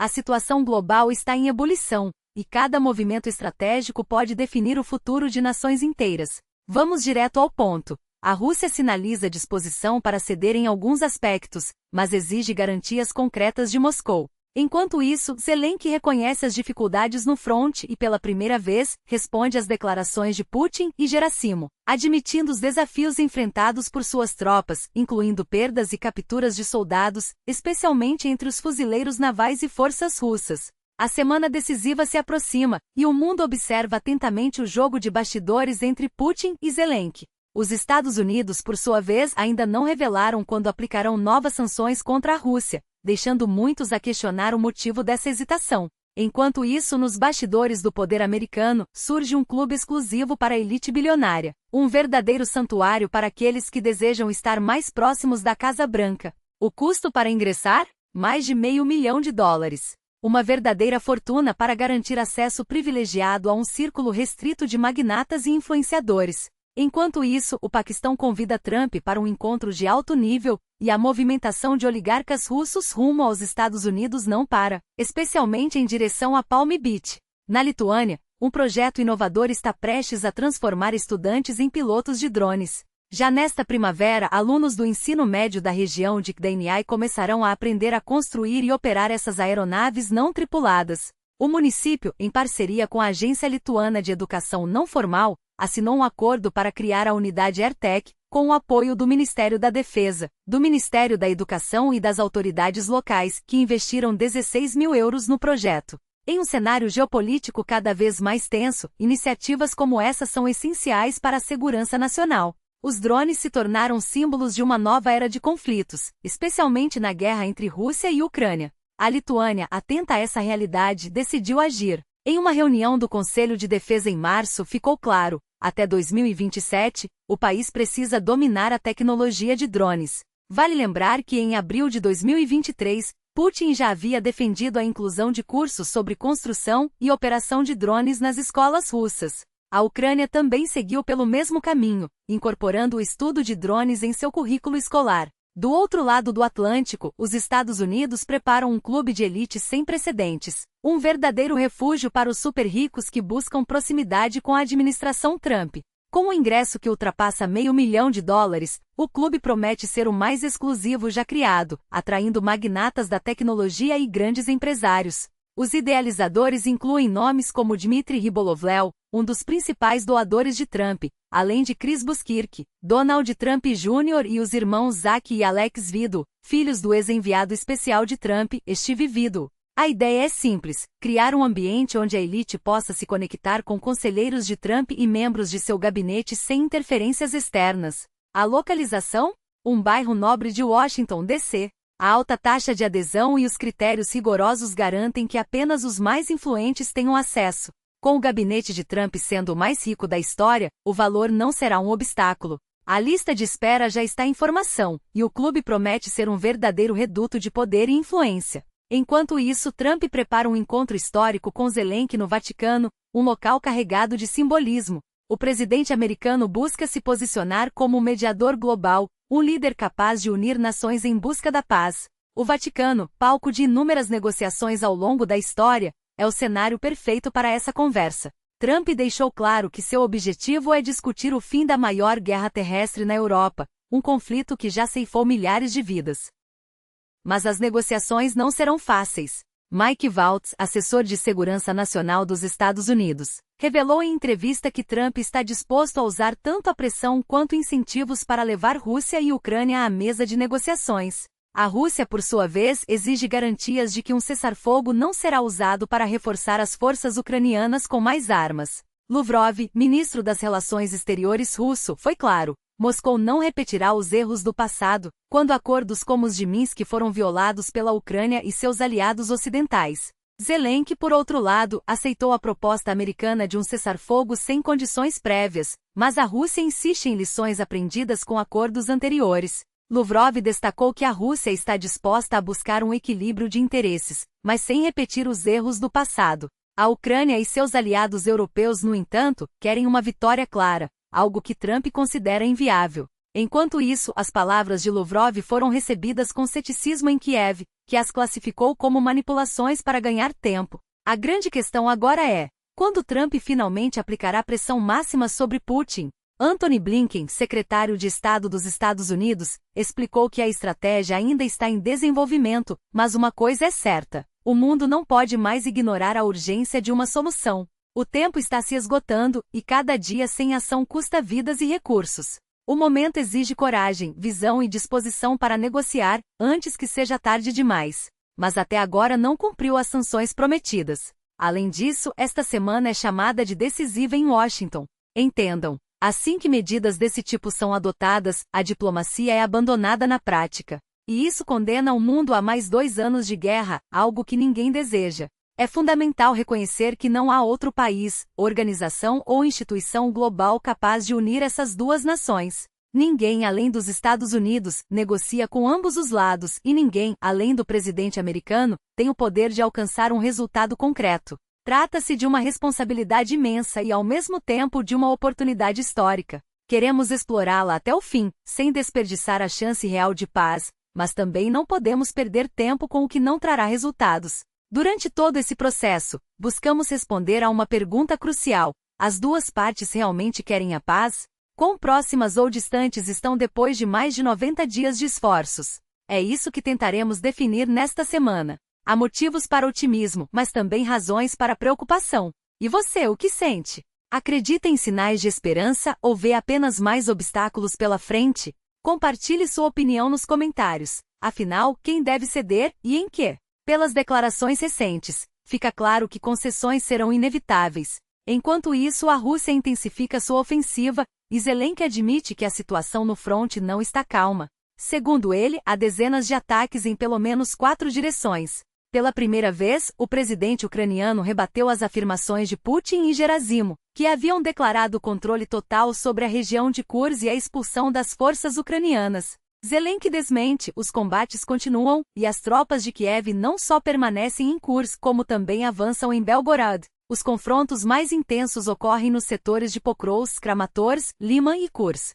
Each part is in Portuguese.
A situação global está em ebulição, e cada movimento estratégico pode definir o futuro de nações inteiras. Vamos direto ao ponto. A Rússia sinaliza disposição para ceder em alguns aspectos, mas exige garantias concretas de Moscou. Enquanto isso, Zelensky reconhece as dificuldades no fronte e, pela primeira vez, responde às declarações de Putin e Gerasimov, admitindo os desafios enfrentados por suas tropas, incluindo perdas e capturas de soldados, especialmente entre os fuzileiros navais e forças russas. A semana decisiva se aproxima, e o mundo observa atentamente o jogo de bastidores entre Putin e Zelensky. Os Estados Unidos, por sua vez, ainda não revelaram quando aplicarão novas sanções contra a Rússia, deixando muitos a questionar o motivo dessa hesitação. Enquanto isso, nos bastidores do poder americano, surge um clube exclusivo para a elite bilionária, um verdadeiro santuário para aqueles que desejam estar mais próximos da Casa Branca. O custo para ingressar? Mais de $500 milhão. Uma verdadeira fortuna para garantir acesso privilegiado a um círculo restrito de magnatas e influenciadores. Enquanto isso, o Paquistão convida Trump para um encontro de alto nível, e a movimentação de oligarcas russos rumo aos Estados Unidos não para, especialmente em direção a Palm Beach. Na Lituânia, um projeto inovador está prestes a transformar estudantes em pilotos de drones. Já nesta primavera, alunos do ensino médio da região de Gdynia começarão a aprender a construir e operar essas aeronaves não tripuladas. O município, em parceria com a Agência Lituana de Educação Não Formal, assinou um acordo para criar a unidade AirTech, com o apoio do Ministério da Defesa, do Ministério da Educação e das autoridades locais, que investiram €16 mil no projeto. Em um cenário geopolítico cada vez mais tenso, iniciativas como essa são essenciais para a segurança nacional. Os drones se tornaram símbolos de uma nova era de conflitos, especialmente na guerra entre Rússia e Ucrânia. A Lituânia, atenta a essa realidade, decidiu agir. Em uma reunião do Conselho de Defesa em março, ficou claro: até 2027, o país precisa dominar a tecnologia de drones. Vale lembrar que em abril de 2023, Putin já havia defendido a inclusão de cursos sobre construção e operação de drones nas escolas russas. A Ucrânia também seguiu pelo mesmo caminho, incorporando o estudo de drones em seu currículo escolar. Do outro lado do Atlântico, os Estados Unidos preparam um clube de elite sem precedentes, um verdadeiro refúgio para os super-ricos que buscam proximidade com a administração Trump. Com um ingresso que ultrapassa $500 milhão, o clube promete ser o mais exclusivo já criado, atraindo magnatas da tecnologia e grandes empresários. Os idealizadores incluem nomes como Dmitry Rybolovlev, um dos principais doadores de Trump, além de Chris Buskirk, Donald Trump Jr. e os irmãos Zach e Alex Widow, filhos do ex-enviado especial de Trump, Steve Widow. A ideia é simples: criar um ambiente onde a elite possa se conectar com conselheiros de Trump e membros de seu gabinete sem interferências externas. A localização? Um bairro nobre de Washington, D.C. A alta taxa de adesão e os critérios rigorosos garantem que apenas os mais influentes tenham acesso. Com o gabinete de Trump sendo o mais rico da história, o valor não será um obstáculo. A lista de espera já está em formação, e o clube promete ser um verdadeiro reduto de poder e influência. Enquanto isso, Trump prepara um encontro histórico com Zelensky no Vaticano, um local carregado de simbolismo. O presidente americano busca se posicionar como um mediador global, um líder capaz de unir nações em busca da paz. O Vaticano, palco de inúmeras negociações ao longo da história, é o cenário perfeito para essa conversa. Trump deixou claro que seu objetivo é discutir o fim da maior guerra terrestre na Europa, um conflito que já ceifou milhares de vidas. Mas as negociações não serão fáceis. Mike Waltz, assessor de segurança nacional dos Estados Unidos, revelou em entrevista que Trump está disposto a usar tanto a pressão quanto incentivos para levar Rússia e Ucrânia à mesa de negociações. A Rússia, por sua vez, exige garantias de que um cessar-fogo não será usado para reforçar as forças ucranianas com mais armas. Lavrov, ministro das Relações Exteriores russo, foi claro: Moscou não repetirá os erros do passado, quando acordos como os de Minsk foram violados pela Ucrânia e seus aliados ocidentais. Zelensky, por outro lado, aceitou a proposta americana de um cessar-fogo sem condições prévias, mas a Rússia insiste em lições aprendidas com acordos anteriores. Lavrov destacou que a Rússia está disposta a buscar um equilíbrio de interesses, mas sem repetir os erros do passado. A Ucrânia e seus aliados europeus, no entanto, querem uma vitória clara, algo que Trump considera inviável. Enquanto isso, as palavras de Lavrov foram recebidas com ceticismo em Kiev, que as classificou como manipulações para ganhar tempo. A grande questão agora é: quando Trump finalmente aplicará pressão máxima sobre Putin? Antony Blinken, secretário de Estado dos Estados Unidos, explicou que a estratégia ainda está em desenvolvimento, mas uma coisa é certa: o mundo não pode mais ignorar a urgência de uma solução. O tempo está se esgotando, e cada dia sem ação custa vidas e recursos. O momento exige coragem, visão e disposição para negociar, antes que seja tarde demais. Mas até agora não cumpriu as sanções prometidas. Além disso, esta semana é chamada de decisiva em Washington. Entendam, assim que medidas desse tipo são adotadas, a diplomacia é abandonada na prática. E isso condena o mundo a mais 2 anos de guerra, algo que ninguém deseja. É fundamental reconhecer que não há outro país, organização ou instituição global capaz de unir essas duas nações. Ninguém além dos Estados Unidos negocia com ambos os lados e ninguém, além do presidente americano, tem o poder de alcançar um resultado concreto. Trata-se de uma responsabilidade imensa e ao mesmo tempo de uma oportunidade histórica. Queremos explorá-la até o fim, sem desperdiçar a chance real de paz, mas também não podemos perder tempo com o que não trará resultados. Durante todo esse processo, buscamos responder a uma pergunta crucial: as duas partes realmente querem a paz? Quão próximas ou distantes estão depois de mais de 90 dias de esforços? É isso que tentaremos definir nesta semana. Há motivos para otimismo, mas também razões para preocupação. E você, o que sente? Acredita em sinais de esperança ou vê apenas mais obstáculos pela frente? Compartilhe sua opinião nos comentários. Afinal, quem deve ceder e em quê? Pelas declarações recentes, fica claro que concessões serão inevitáveis. Enquanto isso, a Rússia intensifica sua ofensiva, e Zelensky admite que a situação no fronte não está calma. Segundo ele, há dezenas de ataques em pelo menos 4 direções. Pela primeira vez, o presidente ucraniano rebateu as afirmações de Putin e Gerasimov, que haviam declarado controle total sobre a região de Kursk e a expulsão das forças ucranianas. Zelensky desmente: os combates continuam, e as tropas de Kiev não só permanecem em Kursk como também avançam em Belgorod. Os confrontos mais intensos ocorrem nos setores de Pokrovsk, Kramatorsk, Liman e Kursk.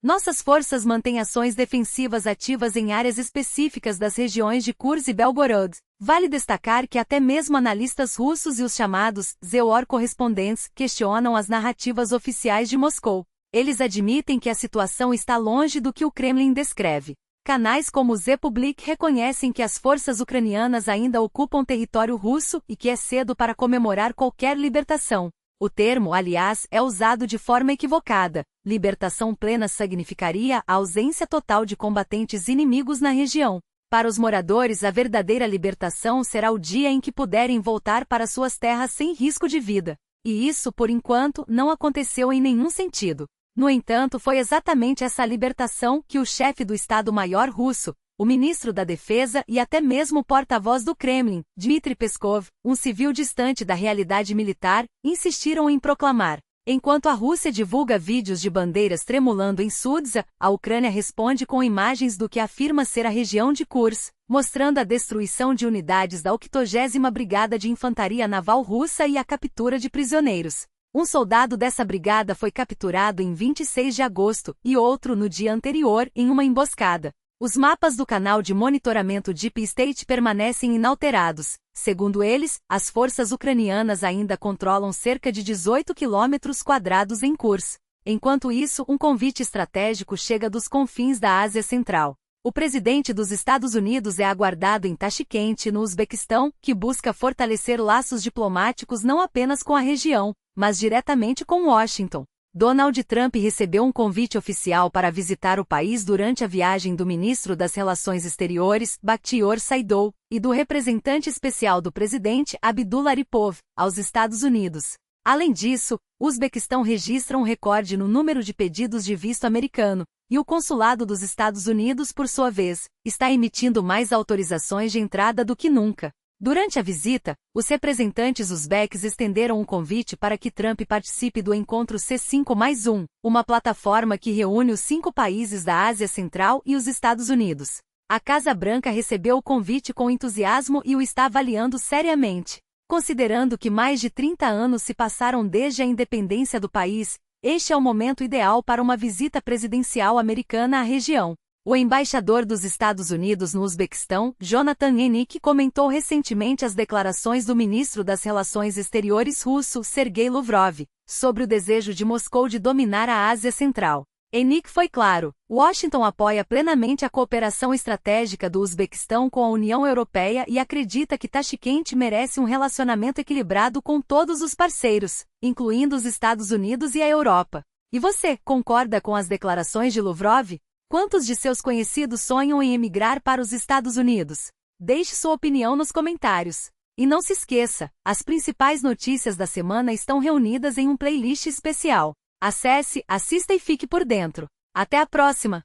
Nossas forças mantêm ações defensivas ativas em áreas específicas das regiões de Kursk e Belgorod. Vale destacar que até mesmo analistas russos e os chamados ZOR correspondentes questionam as narrativas oficiais de Moscou. Eles admitem que a situação está longe do que o Kremlin descreve. Canais como o Z-Public reconhecem que as forças ucranianas ainda ocupam território russo e que é cedo para comemorar qualquer libertação. O termo, aliás, é usado de forma equivocada. Libertação plena significaria a ausência total de combatentes inimigos na região. Para os moradores, a verdadeira libertação será o dia em que puderem voltar para suas terras sem risco de vida. E isso, por enquanto, não aconteceu em nenhum sentido. No entanto, foi exatamente essa libertação que o chefe do Estado-Maior russo, o ministro da Defesa e até mesmo o porta-voz do Kremlin, Dmitry Peskov, um civil distante da realidade militar, insistiram em proclamar. Enquanto a Rússia divulga vídeos de bandeiras tremulando em Sudza, a Ucrânia responde com imagens do que afirma ser a região de Kursk, mostrando a destruição de unidades da 80ª Brigada de Infantaria Naval Russa e a captura de prisioneiros. Um soldado dessa brigada foi capturado em 26 de agosto, e outro no dia anterior, em uma emboscada. Os mapas do canal de monitoramento Deep State permanecem inalterados. Segundo eles, as forças ucranianas ainda controlam cerca de 18 km² em Kursk. Enquanto isso, um convite estratégico chega dos confins da Ásia Central. O presidente dos Estados Unidos é aguardado em Tashkent, no Uzbequistão, que busca fortalecer laços diplomáticos não apenas com a região, mas diretamente com Washington. Donald Trump recebeu um convite oficial para visitar o país durante a viagem do ministro das Relações Exteriores, Bakhtiyor Saidov, e do representante especial do presidente, Abdullah Aripov, aos Estados Unidos. Além disso, o Uzbequistão registra um recorde no número de pedidos de visto americano, e o consulado dos Estados Unidos, por sua vez, está emitindo mais autorizações de entrada do que nunca. Durante a visita, os representantes uzbeques estenderam um convite para que Trump participe do encontro C5+1, uma plataforma que reúne os 5 países da Ásia Central e os Estados Unidos. A Casa Branca recebeu o convite com entusiasmo e o está avaliando seriamente. Considerando que mais de 30 anos se passaram desde a independência do país, Este é o momento ideal para uma visita presidencial americana à região. O embaixador dos Estados Unidos no Uzbequistão, Jonathan Enik, comentou recentemente as declarações do ministro das Relações Exteriores russo, Sergei Lavrov, sobre o desejo de Moscou de dominar a Ásia Central. Enik foi claro: Washington apoia plenamente a cooperação estratégica do Uzbequistão com a União Europeia e acredita que Tashkent merece um relacionamento equilibrado com todos os parceiros, incluindo os Estados Unidos e a Europa. E você, concorda com as declarações de Lavrov? Quantos de seus conhecidos sonham em emigrar para os Estados Unidos? Deixe sua opinião nos comentários. E não se esqueça, as principais notícias da semana estão reunidas em um playlist especial. Acesse, assista e fique por dentro. Até a próxima!